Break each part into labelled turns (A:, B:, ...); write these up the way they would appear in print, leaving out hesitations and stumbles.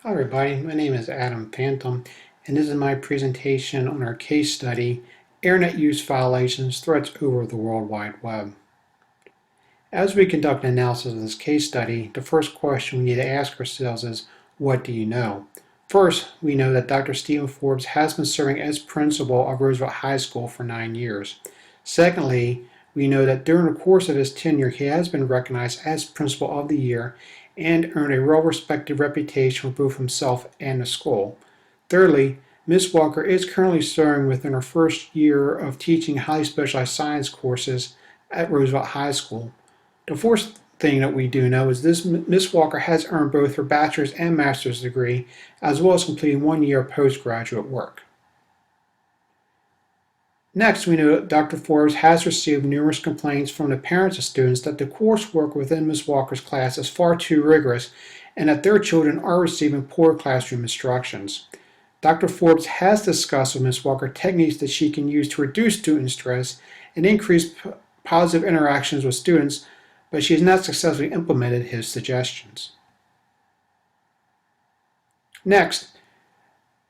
A: Hi everybody, my name is Adam Phantom and this is my presentation on our case study, Internet Use Violations, Threats over the World Wide Web. As we conduct an analysis of this case study, the first question we need to ask ourselves is, what do you know? First, we know that Dr. Stephen Forbes has been serving as principal of Roosevelt High School for 9 years. Secondly, we know that during the course of his tenure, he has been recognized as Principal of the Year and earned a well-respected reputation for both himself and the school. Thirdly, Ms. Walker is currently serving within her first year of teaching highly specialized science courses at Roosevelt High School. The fourth thing that we do know is this Ms. Walker has earned both her bachelor's and master's degree, as well as completing 1 year of postgraduate work. Next, we know that Dr. Forbes has received numerous complaints from the parents of students that the coursework within Ms. Walker's class is far too rigorous and that their children are receiving poor classroom instructions. Dr. Forbes has discussed with Ms. Walker techniques that she can use to reduce student stress and increase positive interactions with students, but she has not successfully implemented his suggestions. Next,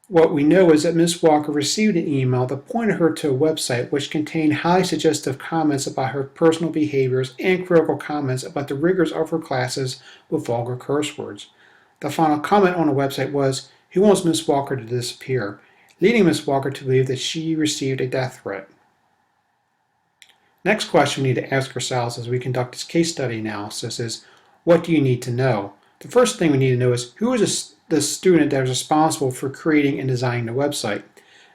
A: what we know is that Ms. Walker received an email that pointed her to a website which contained highly suggestive comments about her personal behaviors and critical comments about the rigors of her classes with vulgar curse words. The final comment on the website was, "Who wants Ms. Walker to disappear?" leading Ms. Walker to believe that she received a death threat. Next question we need to ask ourselves as we conduct this case study analysis is, what do you need to know? The first thing we need to know is, who is the student that is responsible for creating and designing the website?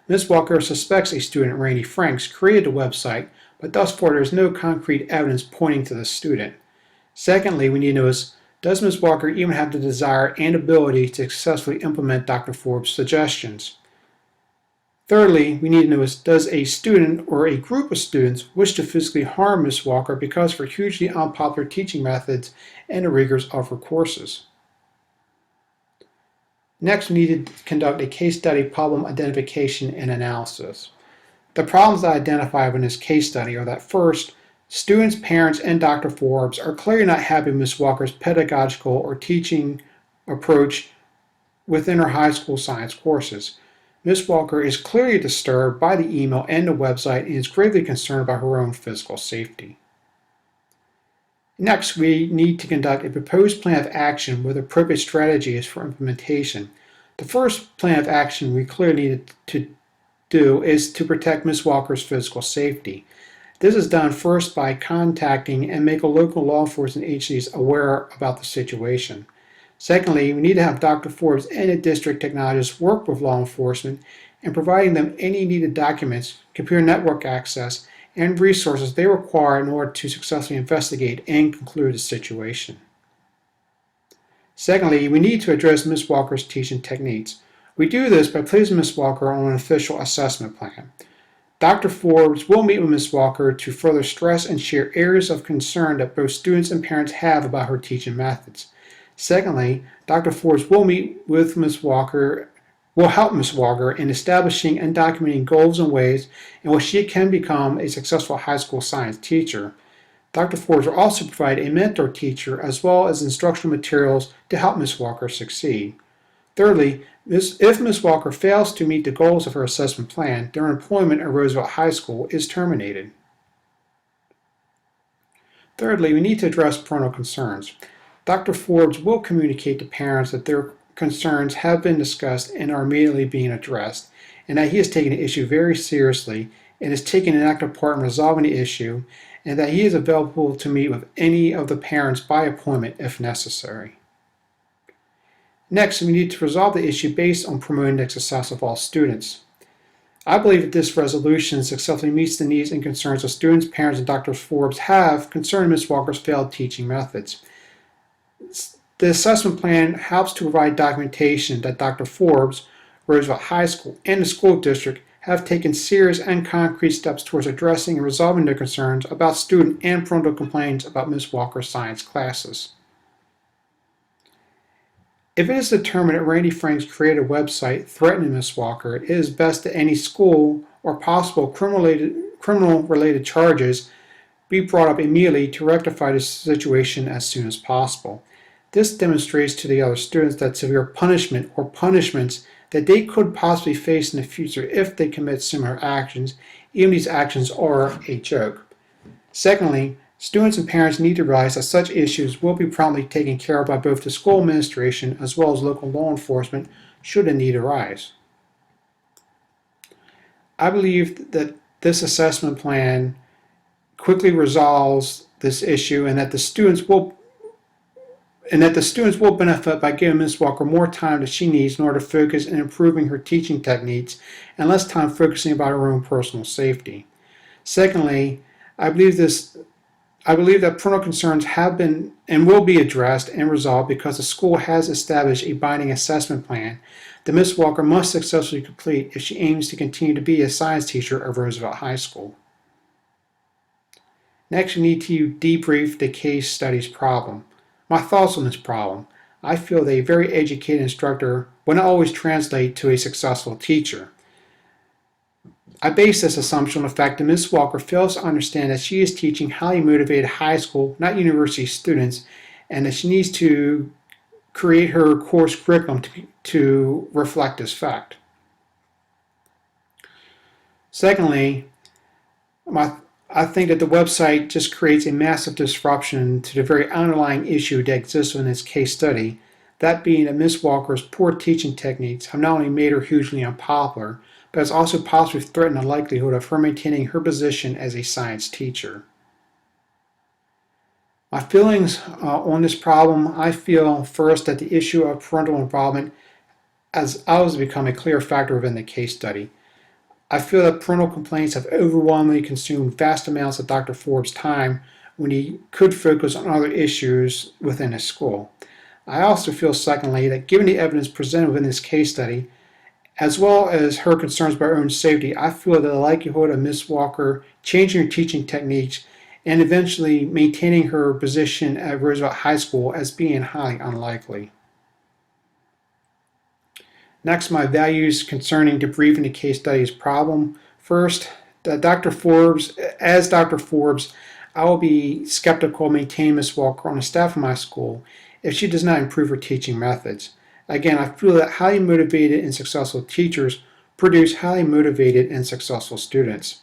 A: Ms. Walker suspects a student, Randy Franks, created the website, but thus far there is no concrete evidence pointing to the student. Secondly, we need to know is, does Ms. Walker even have the desire and ability to successfully implement Dr. Forbes' suggestions? Thirdly, we need to know is, does a student or a group of students wish to physically harm Ms. Walker because of her hugely unpopular teaching methods and the rigors of her courses? Next, we need to conduct a case study problem identification and analysis. The problems that I identified in this case study are that first, students, parents, and Dr. Forbes are clearly not happy with Ms. Walker's pedagogical or teaching approach within her high school science courses. Ms. Walker is clearly disturbed by the email and the website and is gravely concerned about her own physical safety. Next, we need to conduct a proposed plan of action with appropriate strategies for implementation. The first plan of action we clearly need to do is to protect Ms. Walker's physical safety. This is done first by contacting and making local law enforcement agencies aware about the situation. Secondly, we need to have Dr. Forbes and the district technologists work with law enforcement and providing them any needed documents, computer network access, and resources they require in order to successfully investigate and conclude the situation. Secondly, we need to address Ms. Walker's teaching techniques. We do this by placing Ms. Walker on an official assessment plan. Dr. Forbes will meet with Ms. Walker to further stress and share areas of concern that both students and parents have about her teaching methods. Secondly, Dr. Forbes will meet with Ms. Walker will help Ms. Walker in establishing and documenting goals and ways in which she can become a successful high school science teacher. Dr. Forbes will also provide a mentor teacher as well as instructional materials to help Ms. Walker succeed. Thirdly, if Ms. Walker fails to meet the goals of her assessment plan, their employment at Roosevelt High School is terminated. Thirdly, we need to address parental concerns. Dr. Forbes will communicate to parents that their concerns have been discussed and are immediately being addressed, and that he is taking the issue very seriously and is taking an active part in resolving the issue, and that he is available to meet with any of the parents by appointment if necessary. Next, we need to resolve the issue based on promoting the success of all students. I believe that this resolution successfully meets the needs and concerns of students, parents, and Dr. Forbes have concerning Ms. Walker's failed teaching methods. The assessment plan helps to provide documentation that Dr. Forbes, Roosevelt High School, and the school district have taken serious and concrete steps towards addressing and resolving their concerns about student and parental complaints about Ms. Walker's science classes. If it is determined that Randy Franks created a website threatening Ms. Walker, it is best that any school or possible criminal-related charges be brought up immediately to rectify the situation as soon as possible. This demonstrates to the other students that severe punishment or punishments that they could possibly face in the future if they commit similar actions, even these actions are a joke. Secondly, students and parents need to realize that such issues will be promptly taken care of by both the school administration as well as local law enforcement should a need arise. I believe that this assessment plan quickly resolves this issue and that the students will benefit by giving Ms. Walker more time that she needs in order to focus on improving her teaching techniques and less time focusing about her own personal safety. Secondly, I believe that parental concerns have been and will be addressed and resolved because the school has established a binding assessment plan that Ms. Walker must successfully complete if she aims to continue to be a science teacher at Roosevelt High School. Next, we need to debrief the case studies problem. My thoughts on this problem. I feel that a very educated instructor will not always translate to a successful teacher. I base this assumption on the fact that Ms. Walker fails to understand that she is teaching highly motivated high school, not university students, and that she needs to create her course curriculum to reflect this fact. Secondly, I think that the website just creates a massive disruption to the very underlying issue that exists in this case study, that being that Ms. Walker's poor teaching techniques have not only made her hugely unpopular, but has also possibly threatened the likelihood of her maintaining her position as a science teacher. My feelings on this problem, I feel first that the issue of parental involvement has always become a clear factor within the case study. I feel that parental complaints have overwhelmingly consumed vast amounts of Dr. Forbes' time when he could focus on other issues within his school. I also feel, secondly, that given the evidence presented within this case study, as well as her concerns about her own safety, I feel that the likelihood of Ms. Walker changing her teaching techniques and eventually maintaining her position at Roosevelt High School as being highly unlikely. Next, my values concerning debriefing the case study's problem. First, as Dr. Forbes, I will be skeptical of maintaining Ms. Walker on the staff of my school if she does not improve her teaching methods. Again, I feel that highly motivated and successful teachers produce highly motivated and successful students.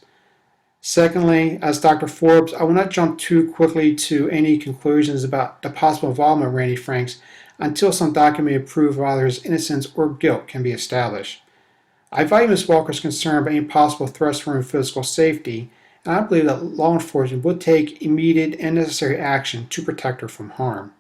A: Secondly, as Dr. Forbes, I will not jump too quickly to any conclusions about the possible involvement of Randy Franks until some documented proof of either his innocence or guilt can be established. I value Ms. Walker's concern about any possible threats for her physical safety, and I believe that law enforcement would take immediate and necessary action to protect her from harm.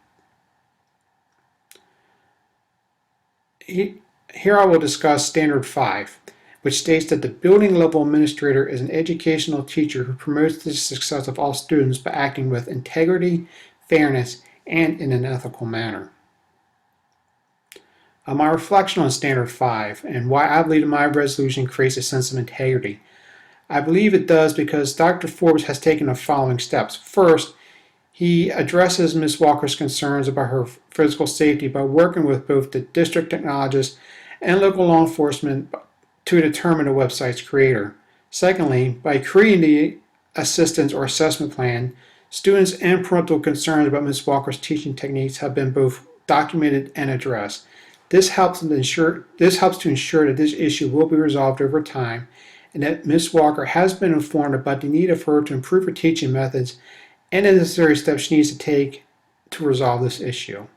A: Here I will discuss Standard 5, which states that the building level administrator is an educational teacher who promotes the success of all students by acting with integrity, fairness, and in an ethical manner. My reflection on Standard 5 and why I believe my resolution creates a sense of integrity. I believe it does because Dr. Forbes has taken the following steps. First, he addresses Ms. Walker's concerns about her physical safety by working with both the district technologist and local law enforcement to determine the website's creator. Secondly, by creating the assistance or assessment plan, students and parental concerns about Ms. Walker's teaching techniques have been both documented and addressed. This helps to ensure that this issue will be resolved over time and that Ms. Walker has been informed about the need of her to improve her teaching methods and the necessary steps she needs to take to resolve this issue.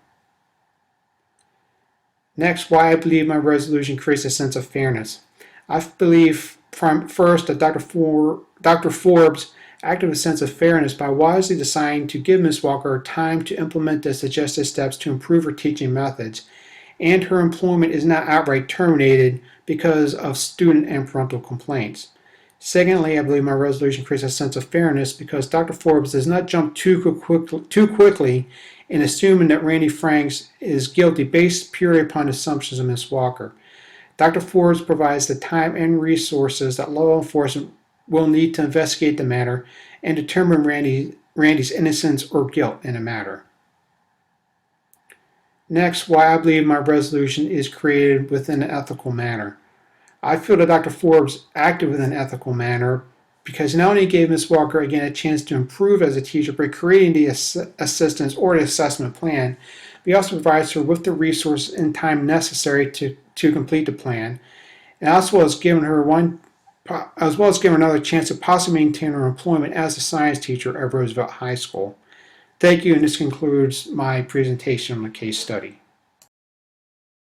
A: Next, why I believe my resolution creates a sense of fairness. I believe first that Dr. Forbes acted with a sense of fairness by wisely deciding to give Ms. Walker time to implement the suggested steps to improve her teaching methods, and her employment is not outright terminated because of student and parental complaints. Secondly, I believe my resolution creates a sense of fairness because Dr. Forbes does not jump too quickly in assuming that Randy Franks is guilty based purely upon assumptions of Ms. Walker. Dr. Forbes provides the time and resources that law enforcement will need to investigate the matter and determine Randy's innocence or guilt in the matter. Next, why I believe my resolution is created within an ethical manner. I feel that Dr. Forbes acted within an ethical manner because he not only gave Ms. Walker again a chance to improve as a teacher by creating the assistance or the assessment plan, We also provides her with the resources and time necessary to complete the plan, and as well as giving her another chance to possibly maintain her employment as a science teacher at Roosevelt High School. Thank you, and this concludes my presentation on the case study.